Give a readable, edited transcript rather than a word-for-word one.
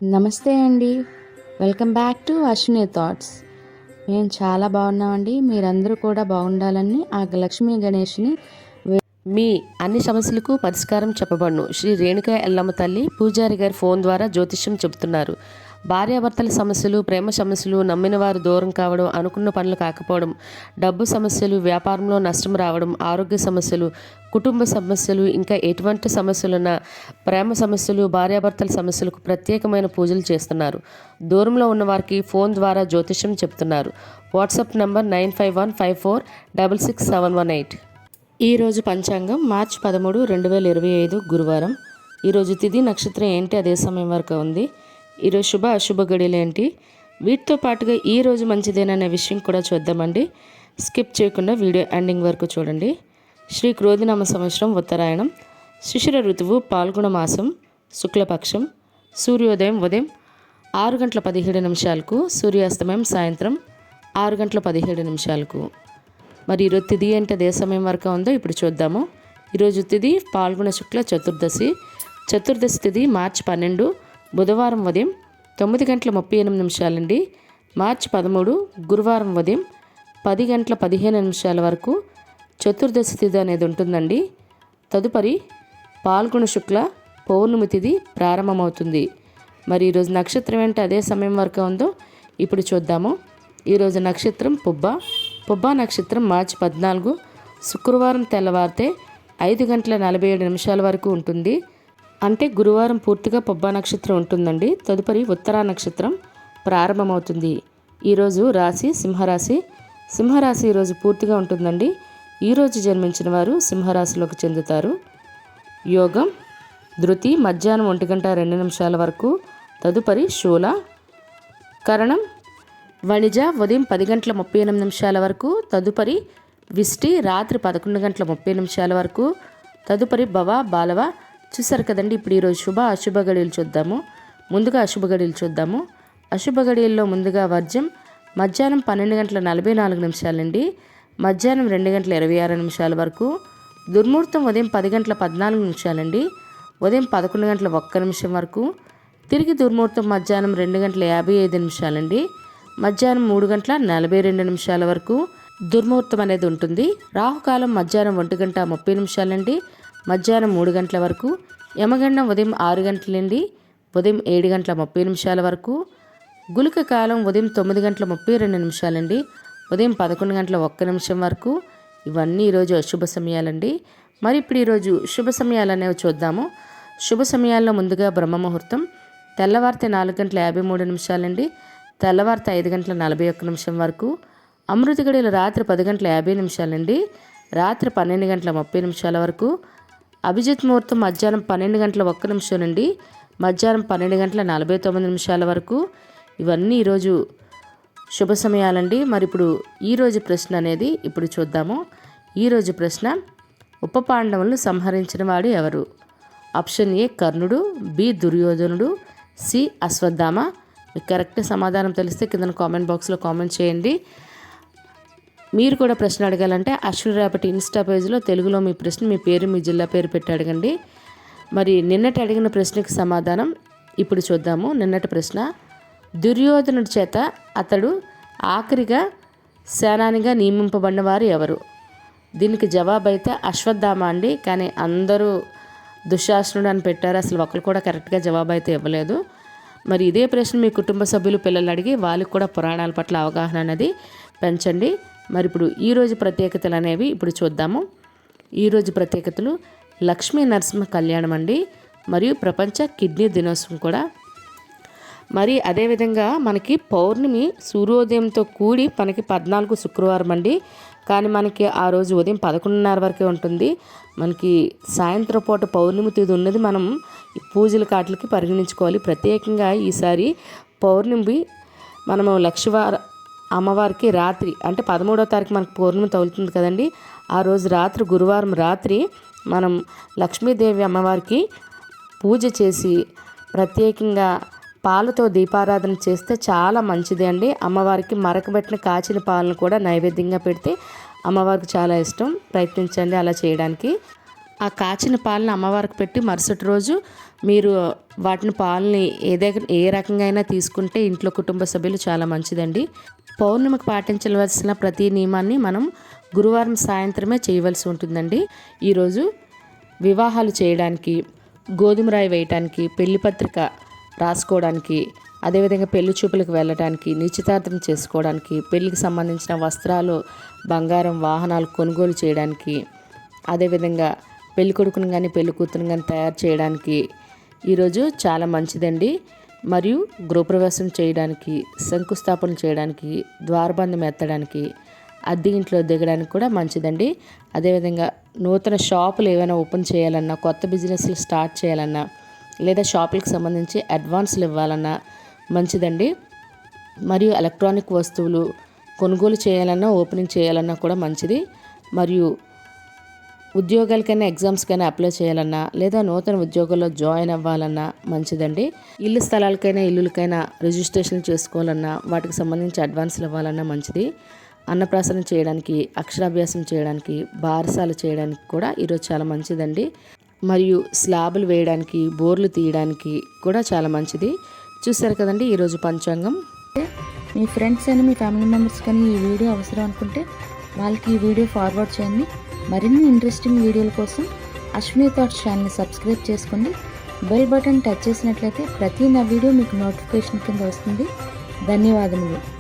నమస్తే అండి. Welcome back to Ashwini thoughts. మేము చాలా బాగున్నామండి. మీరందరూ కూడా బాగుండాలని ఆ లక్ష్మీ గణేష్ని మీ అన్ని సమస్యలకు పరిష్కారం చెప్పబడును. శ్రీ రేణుకా ఎల్లమ్మ తల్లి పూజారి గారి ఫోన్ ద్వారా జ్యోతిష్యం చెబుతున్నారు. భార్యాభర్తల సమస్యలు, ప్రేమ సమస్యలు, నమ్మిన వారు దూరం కావడం, అనుకున్న పనులు కాకపోవడం, డబ్బు సమస్యలు, వ్యాపారంలో నష్టం రావడం, ఆరోగ్య సమస్యలు, కుటుంబ సమస్యలు, ఇంకా ఎటువంటి సమస్యలున్నా, ప్రేమ సమస్యలు, భార్యాభర్తల సమస్యలకు ప్రత్యేకమైన పూజలు చేస్తున్నారు. దూరంలో ఉన్న వారికి ఫోన్ ద్వారా జ్యోతిష్యం చెప్తున్నారు. WhatsApp number 9515466718. ఈరోజు పంచాంగం మార్చి 13, 2025 గురువారం. ఈరోజు తిథి నక్షత్రం ఏంటి, అదే సమయం వరకు ఉంది. ఈరోజు శుభ అశుభ గడియలు ఏంటి, వీటితో పాటుగా ఈరోజు మంచిదేననే విషయం కూడా చూద్దామండి. స్కిప్ చేయకుండా వీడియో ఎండింగ్ వరకు చూడండి. శ్రీ క్రోధినామ సంవత్సరం ఉత్తరాయణం, శిశిర ఋతువు పాల్గొన మాసం, శుక్లపక్షం, సూర్యోదయం ఉదయం 6:17 సూర్యాస్తమయం సాయంత్రం 6:17. మరి ఈరోజు తిథి అంటే అదే సమయం వరకు ఉందో ఇప్పుడు చూద్దాము. ఈరోజు తిథి పాల్గొన శుక్ల చతుర్దశి. చతుర్దశి తిథి మార్చి 12 బుధవారం ఉదయం 9:38 మార్చి 13 గురువారం ఉదయం 10:15 వరకు చతుర్దశి తిథి అనేది ఉంటుందండి. తదుపరి పాల్గొన శుక్ల పౌర్ణమి తిథి ప్రారంభమవుతుంది. మరి ఈరోజు నక్షత్రం ఏంటి అదే సమయం వరకు ఉందో ఇప్పుడు చూద్దాము. ఈరోజు నక్షత్రం పుబ్బా నక్షత్రం మార్చి 14 శుక్రవారం తెల్లవారితే 5:47 వరకు ఉంటుంది. అంటే గురువారం పూర్తిగా పుబ్బా నక్షత్రం ఉంటుందండి. తదుపరి ఉత్తరా నక్షత్రం ప్రారంభమవుతుంది. ఈరోజు రాశి సింహరాశి. సింహరాశి ఈరోజు పూర్తిగా ఉంటుందండి. ఈరోజు జన్మించిన వారు సింహరాశిలోకి చెందుతారు. యోగం ధృతి మధ్యాహ్నం 1:02 వరకు. తదుపరి శూల. కరణం వణిజ ఉదయం 10:38 వరకు. తదుపరి విష్టి రాత్రి 11:30 వరకు. తదుపరి భవ బాలవ. చూసారు కదండి. ఇప్పుడు ఈరోజు శుభ అశుభ గడియలు చూద్దాము. ముందుగా అశుభ గడియలు చూద్దాము. అశుభ గడియల్లో ముందుగా వర్జం మధ్యాహ్నం 12:44 మధ్యాహ్నం 2:26 వరకు. దుర్ముహూర్తం ఉదయం 10:14 ఉదయం 11:01 వరకు. తిరిగి దుర్ముహూర్తం మధ్యాహ్నం 2:55 మధ్యాహ్నం 3:42 వరకు దుర్ముహూర్తం అనేది ఉంటుంది. రాహుకాలం మధ్యాహ్నం 1:30 మధ్యాహ్నం 3 గంటల వరకు. యమగండం ఉదయం 6 గంటల నుండి ఉదయం 7:30 వరకు. గుళిక కాలం ఉదయం 9:32 ఉదయం 11:01 వరకు. ఇవన్నీ ఈరోజు అశుభ సమయాలండి. మరి ఇప్పుడు ఈరోజు శుభ సమయాలు అనేవి చూద్దాము. శుభ సమయాల్లో ముందుగా బ్రహ్మ ముహూర్తం తెల్లవారితే 4:53 తెల్లవారితే 5:41 వరకు. అమృత గడియలు రాత్రి 10:50 రాత్రి 12:30 వరకు. అభిజిత్ ముహూర్తం మధ్యాహ్నం 12:01 మధ్యాహ్నం 12:49 వరకు. ఇవన్నీ ఈరోజు శుభ సమయాలండి. మరి ఇప్పుడు ఈరోజు ప్రశ్న అనేది ఇప్పుడు చూద్దాము. ఈరోజు ప్రశ్న, ఉప పాండవులను సంహరించిన వాడు ఎవరు? ఆప్షన్ ఏ కర్ణుడు, బి దుర్యోధనుడు, సి అశ్వత్థామ. మీకు కరెక్ట్ సమాధానం తెలిస్తే కింద కామెంట్ బాక్స్లో కామెంట్ చేయండి. మీరు కూడా ప్రశ్న అడగాలంటే అశ్విని రేపటి ఇన్స్టా పేజ్లో తెలుగులో మీ ప్రశ్న, మీ పేరు, మీ జిల్లా పేరు పెట్టి అడగండి. మరి నిన్నటి అడిగిన ప్రశ్నకి సమాధానం ఇప్పుడు చూద్దాము. నిన్నటి ప్రశ్న, దుర్యోధనుడి చేత అతడు ఆఖరిగా సేనానిగా నియమింపబడిన వారు ఎవరు? దీనికి జవాబు అయితే అశ్వత్థామ అండి. కానీ అందరూ దుశ్శాసనుడు అని పెట్టారు. అసలు ఒకరు కూడా కరెక్ట్గా జవాబు అయితే ఇవ్వలేదు. మరి ఇదే ప్రశ్న మీ కుటుంబ సభ్యులు, పిల్లలు అడిగి వాళ్ళకి కూడా పురాణాల పట్ల అవగాహన అనేది పెంచండి. మరి ఇప్పుడు ఈరోజు ప్రత్యేకతలు అనేవి ఇప్పుడు చూద్దాము. ఈరోజు ప్రత్యేకతలు లక్ష్మీ నరసింహ కళ్యాణం అండి, మరియు ప్రపంచ కిడ్నీ దినోత్సవం కూడా. మరి అదేవిధంగా మనకి పౌర్ణమి సూర్యోదయంతో కూడి మనకి 14 శుక్రవారం అండి. కానీ మనకి ఆ రోజు ఉదయం 11:30 వరకే ఉంటుంది. మనకి సాయంత్రం పూట పౌర్ణమి తిథి ఉన్నది మనం పూజల కాట్లకి పరిగణించుకోవాలి. ప్రత్యేకంగా ఈసారి పౌర్ణమి మనము అమ్మవారికి రాత్రి అంటే 13వ తారీఖు మనకు పౌర్ణమి తగులుతుంది కదండి. ఆ రోజు రాత్రి గురువారం రాత్రి మనం లక్ష్మీదేవి అమ్మవారికి పూజ చేసి ప్రత్యేకంగా పాలతో దీపారాధన చేస్తే చాలా మంచిది అండి. అమ్మవారికి మరకబెట్టిన కాచిన పాలను కూడా నైవేద్యంగా పెడితే అమ్మవారికి చాలా ఇష్టం. ప్రయత్నించండి అలా చేయడానికి. ఆ కాచిన పాలను అమ్మవారికి పెట్టి మరుసటి రోజు మీరు వాటిని పాలని ఏ రకంగా అయినా తీసుకుంటే ఇంట్లో కుటుంబ సభ్యులు చాలా మంచిదండి. పౌర్ణమికి పాటించవలసిన ప్రతి నియమాన్ని మనం గురువారం సాయంత్రమే చేయవలసి ఉంటుందండి. ఈరోజు వివాహాలు చేయడానికి, గోధుమ రాయి వేయటానికి, పెళ్లి పత్రిక రాసుకోవడానికి, అదేవిధంగా పెళ్లి చూపులకు వెళ్ళడానికి, నిశ్చితార్థం చేసుకోవడానికి, పెళ్లికి సంబంధించిన వస్త్రాలు, బంగారం, వాహనాలు కొనుగోలు చేయడానికి, అదేవిధంగా పెళ్లి కొడుకుని కానీ పెళ్లి కూతురుని కానీ తయారు చేయడానికి ఈరోజు చాలా మంచిదండి. మరియు గృహప్రవేశం చేయడానికి, శంకుస్థాపన చేయడానికి, ద్వారబంధం ఎత్తడానికి, అద్దె ఇంట్లో దిగడానికి కూడా మంచిదండి. అదేవిధంగా నూతన షాపులు ఏమైనా ఓపెన్ చేయాలన్నా, కొత్త బిజినెస్లు స్టార్ట్ చేయాలన్నా, లేదా షాపులకు సంబంధించి అడ్వాన్స్లు ఇవ్వాలన్నా మంచిదండి. మరియు ఎలక్ట్రానిక్ వస్తువులు కొనుగోలు చేయాలన్నా, ఓపెనింగ్ చేయాలన్నా కూడా మంచిది. మరియు ఉద్యోగాలకైనా, ఎగ్జామ్స్కైనా అప్లై చేయాలన్నా, లేదా నూతన ఉద్యోగాల్లో జాయిన్ అవ్వాలన్నా మంచిదండి. ఇల్లు స్థలాలకైనా, ఇల్లులకైనా రిజిస్ట్రేషన్ చేసుకోవాలన్నా, వాటికి సంబంధించి అడ్వాన్స్లు ఇవ్వాలన్నా మంచిది. అన్నప్రాసన చేయడానికి, అక్షరాభ్యాసం చేయడానికి, బారసాలు చేయడానికి కూడా ఈరోజు చాలా మంచిదండి. మరియు స్లాబులు వేయడానికి, బోర్లు తీయడానికి కూడా చాలా మంచిది. చూసారు కదండి ఈరోజు పంచాంగం. మీ ఫ్రెండ్స్ అని, మీ ఫ్యామిలీ మెంబర్స్ కానీ ఈ వీడియో అవసరం అనుకుంటే వాళ్ళకి ఈ వీడియో ఫార్వర్డ్ చేయండి. మరిన్ని ఇంట్రెస్టింగ్ వీడియోల కోసం అశ్విని థాట్స్ ఛానల్ని సబ్స్క్రైబ్ చేసుకోండి. బెల్ బటన్ టచ్ చేసినట్లయితే ప్రతి నా వీడియో మీకు నోటిఫికేషన్ కింద వస్తుంది. ధన్యవాదములు.